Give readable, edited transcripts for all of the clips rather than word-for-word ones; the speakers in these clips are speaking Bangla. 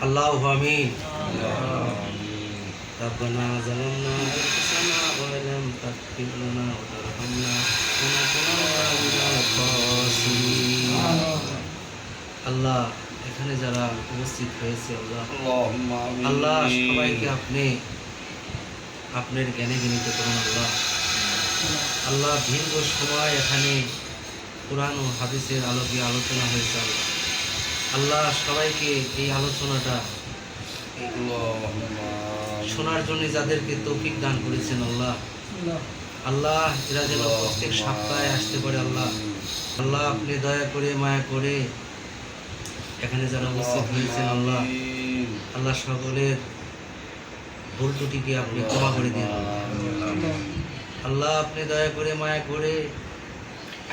আল্লাহু আমিন। ربنا ظلمنا أنفسنا وإن لم تغفر لنا وترحمنا لنكونن من الخاسرين। আল্লাহ, এখানে যারা উপস্থিত হয়েছে আল্লাহ, আল্লাহ সবাইকে আপনি আপনার জ্ঞানে জ্ঞানিত করুন আল্লাহ। আল্লাহ, দীর্ঘ সময় এখানে কোরআন ও হাদিসের আলোকে আলোচনা হয়েছে আল্লাহ। আল্লাহ, সবাইকে এই আলোচনাটা শোনার জন্য যাদেরকে তৌফিক দান করেছেন আল্লাহ, আল্লাহ এরা যেন প্রত্যেক সপ্তাহে আসতে পারে আল্লাহ। আল্লাহ, আপনি দয়া করে মায়া করে এখানে যারা উপস্থিত হয়েছেন আল্লাহ, আল্লাহ সকলের ভুল ত্রুটিকে আপনি ক্ষমা করে দিন আল্লাহ। আপনি দয়া করে মায়া করে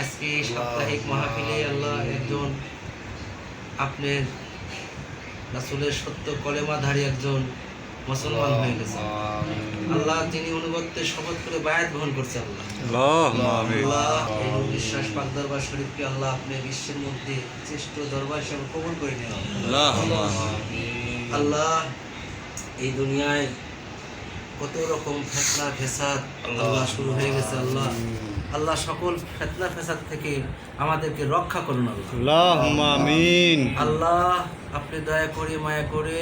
আজকে সাপ্তাহিক মাহফিলে আল্লাহ একজন আপনার রাসূলের সত্য কলেমাধারী একজন মুসলমান হয়ে গেছে আল্লাহ। তিনি অনুগত্যের শপথ করে বায়াত গ্রহণ করছে আল্লাহ। আল্লাহ, এই বিশ্বাস পাক দরবার শরীফকে আল্লাহ আপনি বিশ্বের মধ্যে শ্রেষ্ঠ দরবার হিসেবে কবুল করে নিন আল্লাহ। এই দুনিয়ায় কত রকম ফিতনা ফেসাদ আল্লাহ শুরু হয়ে গেছে আল্লাহ। আল্লাহ, সকল ফিতনা ফেসাদ থেকে আমাদেরকে রক্ষা করুন আল্লাহ। আমিন। আল্লাহ, আপনি দয়া করে মায়া করে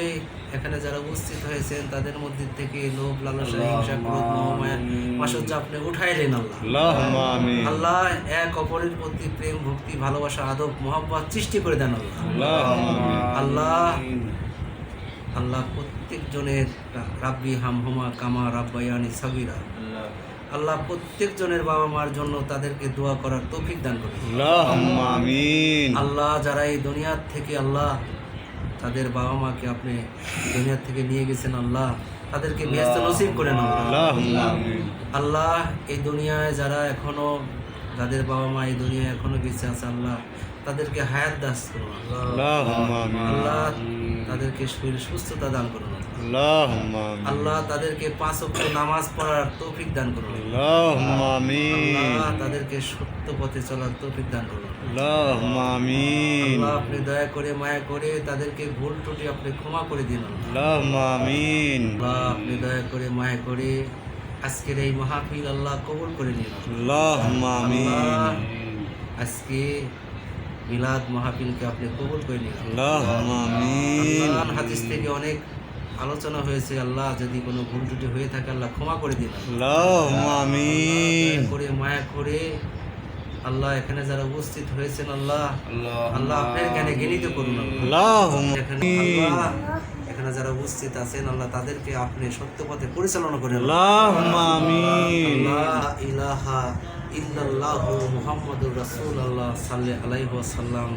এখানে যারা উপস্থিত হয়েছেন তাদের মধ্যে থেকে লোভ, লালসা, হিংসা, ক্রোধ, মোহ, মায়া, মাসুজ্জা আপনি উঠাইলেন আল্লাহ। আল্লাহ, এক অপরের প্রতি প্রেম, ভক্তি, ভালোবাসা, আদব, মহব্বত সৃষ্টি করে দেন আল্লাহ। আল্লাহ, আল্লাহ প্রত্যেক জনের রাব্বি হামহুমা কামা রাব্বায়ানি সাগীরা আল্লাহ, প্রত্যেক জনের বাবা মার জন্য তাদেরকে দোয়া করার তৌফিক দান করুন আমিন। আল্লাহ, যারা এই দুনিয়ার থেকে আল্লাহ তাদের বাবা মাকে আপনি দুনিয়ার থেকে নিয়ে গেছেন আল্লাহ, তাদেরকে বেহেশত নসিব করেন আল্লাহ। আল্লাহ, এই দুনিয়ায় যারা এখনো যাদের বাবা মা এই দুনিয়ায় এখনো বেঁচে আছে আল্লাহ, তাদেরকে হায়াত দান করুন আল্লাহ। তাদেরকে শরীর সুস্থতা দান করুন আল্লাহ। তাদেরকে 5 ওয়াক্ত নামাজ পড়ার তৌফিক দান করুন আল্লাহ। তাদেরকে সত্য পথে চলার তৌফিক দান করুন আল্লাহ। আপনি দয়া করে মায়া করে তাদেরকে ভুল ত্রুটি আপনি ক্ষমা করে দিন আল্লাহ। আপনি দয়া করে মায়া করে আজকের এই মাহফিল আল্লাহ কবুল করে নিন আল্লাহ। আজকে মিলাদ মাহফিলকে আপনি কবুল করে নিন আল্লাহ। হাদিস থেকে অনেক আলোচনা হয়েছে আল্লাহ, যদি কোনো ভুল ত্রুটি হয়ে থাকে আল্লাহ ক্ষমা করে দিন আল্লাহ। করে মায়া করে আল্লাহ এখানে যারা উপস্থিত হয়েছেন আল্লাহ, আল্লাহ আপনার জ্ঞানে জ্ঞানিত করুন আল্লাহ। এখানে যারা উপস্থিত আছেন আল্লাহ, তাদেরকে আপনি সত্য পথে পরিচালনা করেন আল্লাহ। ইলাহা ইল্লাল্লাহু মুহাম্মাদুর রাসূলুল্লাহ সাল্লাল্লাহু আলাইহি ওয়াসাল্লাম।